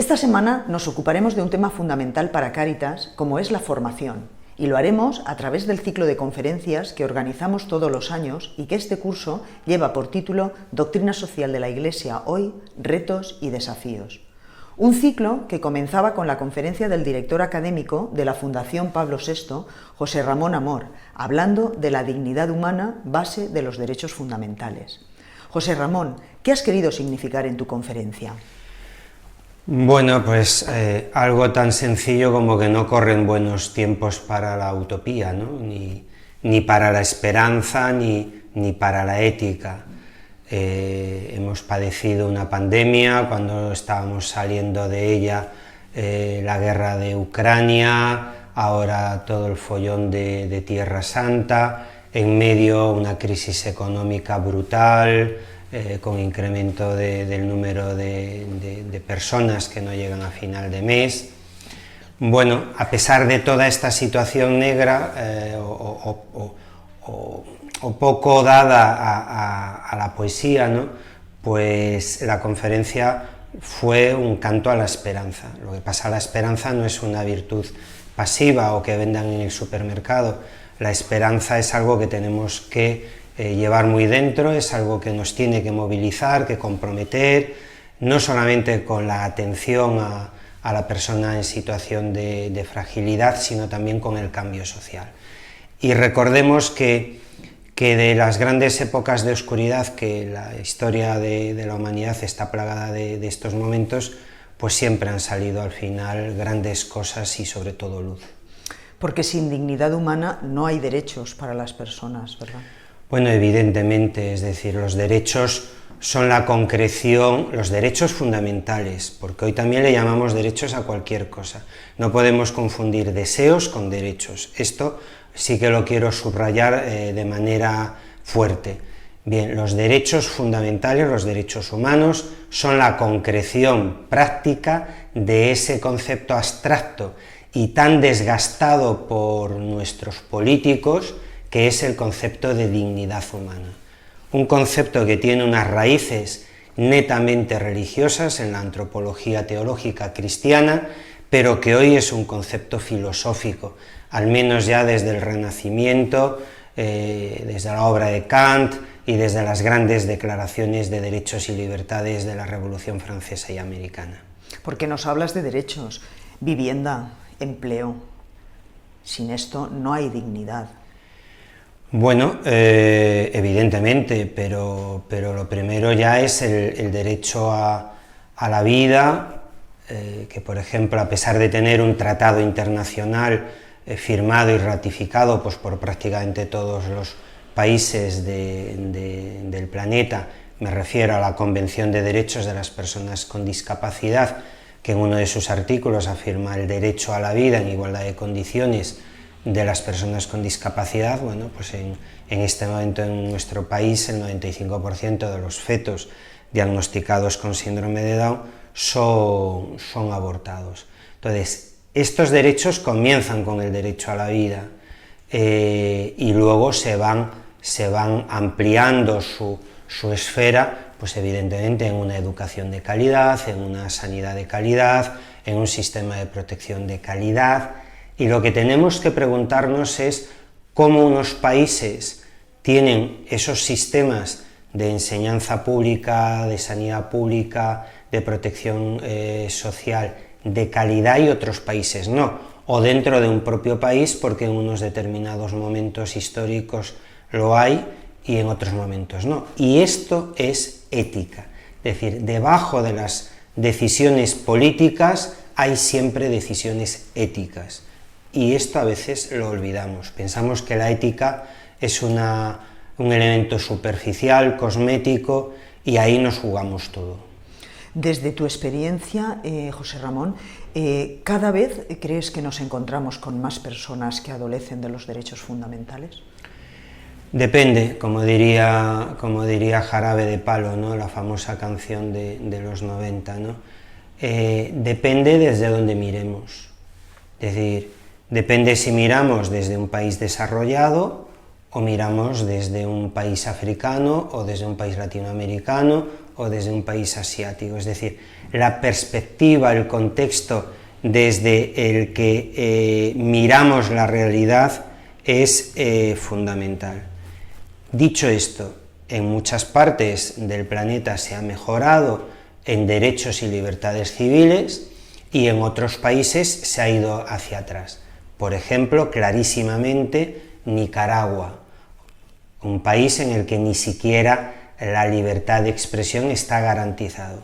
Esta semana nos ocuparemos de un tema fundamental para Cáritas, como es la formación, y lo haremos a través del ciclo de conferencias que organizamos todos los años y que este curso lleva por título Doctrina Social de la Iglesia hoy, retos y desafíos. Un ciclo que comenzaba con la conferencia del director académico de la Fundación Pablo VI, José Ramón Amor, hablando de la dignidad humana, base de los derechos fundamentales. José Ramón, ¿qué has querido significar en tu conferencia? Bueno, pues algo tan sencillo como que no corren buenos tiempos para la utopía, ¿no? Ni para la esperanza, ni para la ética. Hemos padecido una pandemia, cuando estábamos saliendo de ella, la guerra de Ucrania, ahora todo el follón de Tierra Santa, en medio una crisis económica brutal, con incremento del número de personas que no llegan a final de mes. Bueno, a pesar de toda esta situación negra o poco dada a la poesía, ¿no? Pues la conferencia fue un canto a la esperanza. Lo que pasa, la esperanza no es una virtud pasiva o que vendan en el supermercado. La esperanza es algo que tenemos que llevar muy dentro, es algo que nos tiene que movilizar, que comprometer, no solamente con la atención a la persona en situación de fragilidad, sino también con el cambio social. Y recordemos que de las grandes épocas de oscuridad, que la historia de la humanidad está plagada de estos momentos, pues siempre han salido al final grandes cosas y sobre todo luz. Porque sin dignidad humana no hay derechos para las personas, ¿verdad? Bueno, evidentemente, es decir, los derechos son la concreción, los derechos fundamentales, porque hoy también le llamamos derechos a cualquier cosa. No podemos confundir deseos con derechos. Esto sí que lo quiero subrayar de manera fuerte. Bien, los derechos fundamentales, los derechos humanos, son la concreción práctica de ese concepto abstracto y tan desgastado por nuestros políticos, que es el concepto de dignidad humana. Un concepto que tiene unas raíces netamente religiosas en la antropología teológica cristiana, pero que hoy es un concepto filosófico, al menos ya desde el Renacimiento, desde la obra de Kant y desde las grandes declaraciones de derechos y libertades de la Revolución Francesa y Americana. Porque nos hablas de derechos, vivienda, empleo. Sin esto no hay dignidad. Bueno, evidentemente, pero lo primero ya es el derecho a la vida, que por ejemplo, a pesar de tener un tratado internacional firmado y ratificado pues, por prácticamente todos los países del planeta, me refiero a la Convención de Derechos de las Personas con Discapacidad, que en uno de sus artículos afirma el derecho a la vida en igualdad de condiciones de las personas con discapacidad. Bueno, pues en este momento en nuestro país el 95% de los fetos diagnosticados con síndrome de Down son abortados. Entonces, estos derechos comienzan con el derecho a la vida y luego se van ampliando su esfera, pues evidentemente en una educación de calidad, en una sanidad de calidad, en un sistema de protección de calidad. Y lo que tenemos que preguntarnos es cómo unos países tienen esos sistemas de enseñanza pública, de sanidad pública, de protección social de calidad y otros países no, o dentro de un propio país porque en unos determinados momentos históricos lo hay y en otros momentos no. Y esto es ética, es decir, debajo de las decisiones políticas hay siempre decisiones éticas. Y esto a veces lo olvidamos, pensamos que la ética es un elemento superficial, cosmético, y ahí nos jugamos todo. Desde tu experiencia, José Ramón, ¿cada vez crees que nos encontramos con más personas que adolecen de los derechos fundamentales? Depende, como diría Jarabe de Palo, ¿no? La famosa canción de los 90, ¿no? Depende desde donde miremos, es decir, depende si miramos desde un país desarrollado o miramos desde un país africano, o desde un país latinoamericano, o desde un país asiático. Es decir, la perspectiva, el contexto desde el que miramos la realidad es fundamental. Dicho esto, en muchas partes del planeta se ha mejorado en derechos y libertades civiles y en otros países se ha ido hacia atrás. Por ejemplo, clarísimamente Nicaragua, un país en el que ni siquiera la libertad de expresión está garantizado,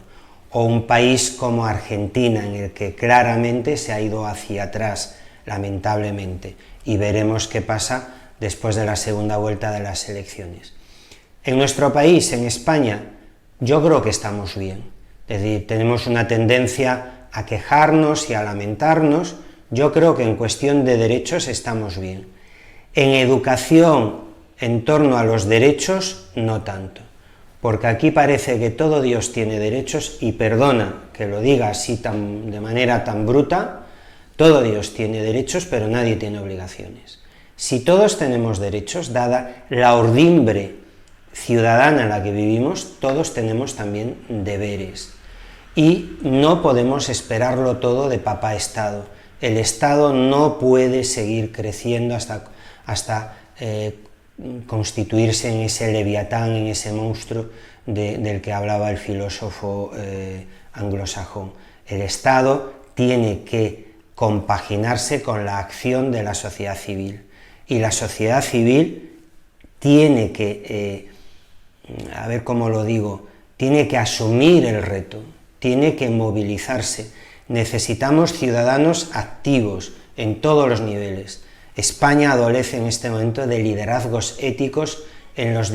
o un país como Argentina, en el que claramente se ha ido hacia atrás, lamentablemente, y veremos qué pasa después de la segunda vuelta de las elecciones. En nuestro país, en España, yo creo que estamos bien, es decir, tenemos una tendencia a quejarnos y a lamentarnos. Yo creo que en cuestión de derechos estamos bien. En educación, en torno a los derechos, no tanto, porque aquí parece que todo Dios tiene derechos, y perdona que lo diga así de manera tan bruta, todo Dios tiene derechos, pero nadie tiene obligaciones. Si todos tenemos derechos, dada la urdimbre ciudadana en la que vivimos, todos tenemos también deberes, y no podemos esperarlo todo de papá Estado. El Estado no puede seguir creciendo hasta constituirse en ese leviatán, en ese monstruo del que hablaba el filósofo anglosajón. El Estado tiene que compaginarse con la acción de la sociedad civil, y la sociedad civil tiene que, a ver cómo lo digo, tiene que asumir el reto, tiene que movilizarse. Necesitamos ciudadanos activos en todos los niveles. España adolece en este momento de liderazgos éticos en las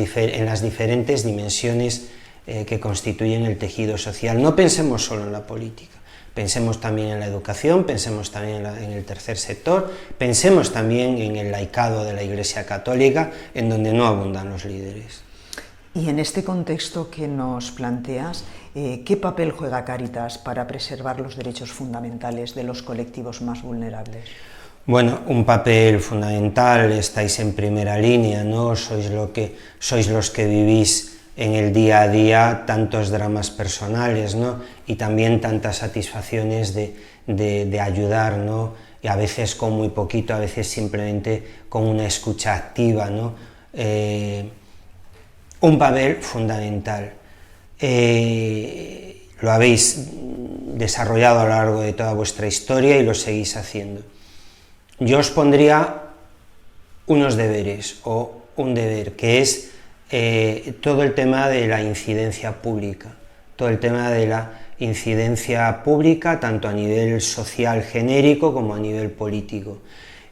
diferentes dimensiones que constituyen el tejido social. No pensemos solo en la política, pensemos también en la educación, pensemos también en el tercer sector, pensemos también en el laicado de la Iglesia Católica, en donde no abundan los líderes. Y en este contexto que nos planteas, ¿qué papel juega Cáritas para preservar los derechos fundamentales de los colectivos más vulnerables? Bueno, un papel fundamental, estáis en primera línea, ¿no? Sois los que vivís en el día a día tantos dramas personales, ¿no? Y también tantas satisfacciones de ayudar, ¿no? Y a veces con muy poquito, a veces simplemente con una escucha activa, ¿no? Un papel fundamental. Lo habéis desarrollado a lo largo de toda vuestra historia y lo seguís haciendo. Yo os pondría unos deberes, o un deber, que es todo el tema de la incidencia pública, todo el tema de la incidencia pública, tanto a nivel social genérico como a nivel político.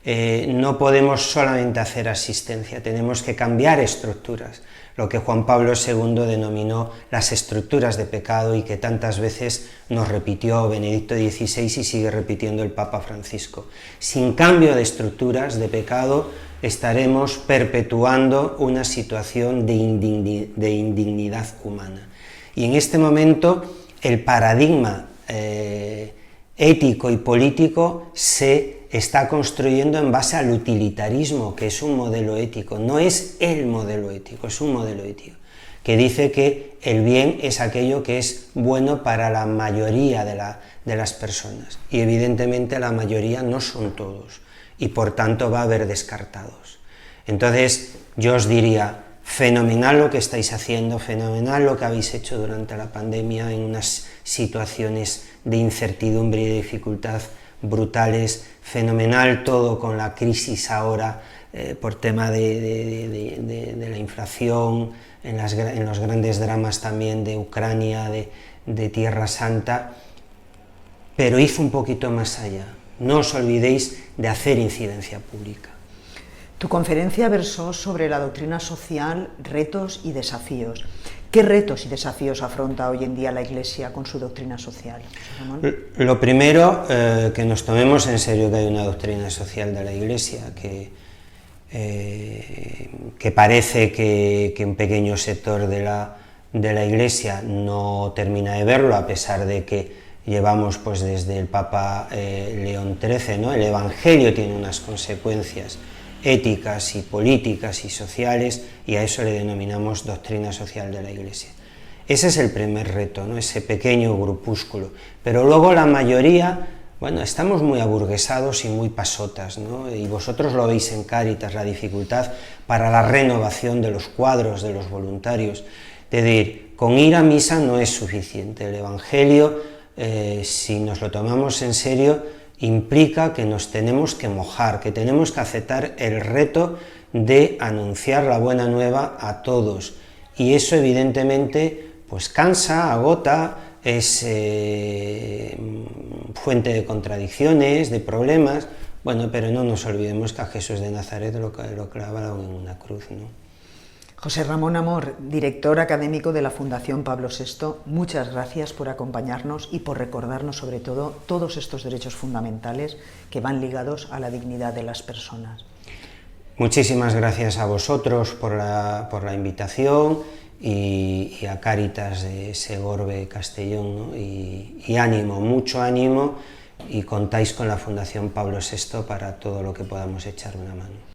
No podemos solamente hacer asistencia, tenemos que cambiar estructuras, lo que Juan Pablo II denominó las estructuras de pecado, y que tantas veces nos repitió Benedicto XVI y sigue repitiendo el Papa Francisco. Sin cambio de estructuras de pecado estaremos perpetuando una situación de indignidad humana. Y en este momento el paradigma ético y político se está construyendo en base al utilitarismo, que es un modelo ético. No es el modelo ético, es un modelo ético, que dice que el bien es aquello que es bueno para la mayoría de las personas, y evidentemente la mayoría no son todos, y por tanto va a haber descartados. Entonces yo os diría, fenomenal lo que estáis haciendo, fenomenal lo que habéis hecho durante la pandemia en unas situaciones de incertidumbre y de dificultad brutales, fenomenal todo con la crisis ahora por tema de la inflación, en los grandes dramas también de Ucrania, de Tierra Santa, pero id un poquito más allá, no os olvidéis de hacer incidencia pública. Tu conferencia versó sobre la doctrina social, retos y desafíos. ¿Qué retos y desafíos afronta hoy en día la Iglesia con su doctrina social? Lo primero, que nos tomemos en serio que hay una doctrina social de la Iglesia, que parece que un pequeño sector de la Iglesia no termina de verlo, a pesar de que llevamos pues desde el Papa León XIII, ¿no? El Evangelio tiene unas consecuencias éticas y políticas y sociales, y a eso le denominamos doctrina social de la Iglesia. Ese es el primer reto, ¿no? Ese pequeño grupúsculo, pero luego la mayoría, bueno, estamos muy aburguesados y muy pasotas, ¿no? Y vosotros lo veis en Cáritas, la dificultad para la renovación de los cuadros, de los voluntarios. Es decir, con ir a misa no es suficiente. El Evangelio, si nos lo tomamos en serio, implica que nos tenemos que mojar, que tenemos que aceptar el reto de anunciar la buena nueva a todos. Y eso evidentemente pues cansa, agota, es fuente de contradicciones, de problemas, bueno, pero no nos olvidemos que a Jesús de Nazaret lo clavaron en una cruz, ¿no? José Ramón Amor, director académico de la Fundación Pablo VI, muchas gracias por acompañarnos y por recordarnos sobre todo todos estos derechos fundamentales que van ligados a la dignidad de las personas. Muchísimas gracias a vosotros por la invitación y a Cáritas de Segorbe Castellón, ¿no? Y ánimo, mucho ánimo, y contáis con la Fundación Pablo VI para todo lo que podamos echar una mano.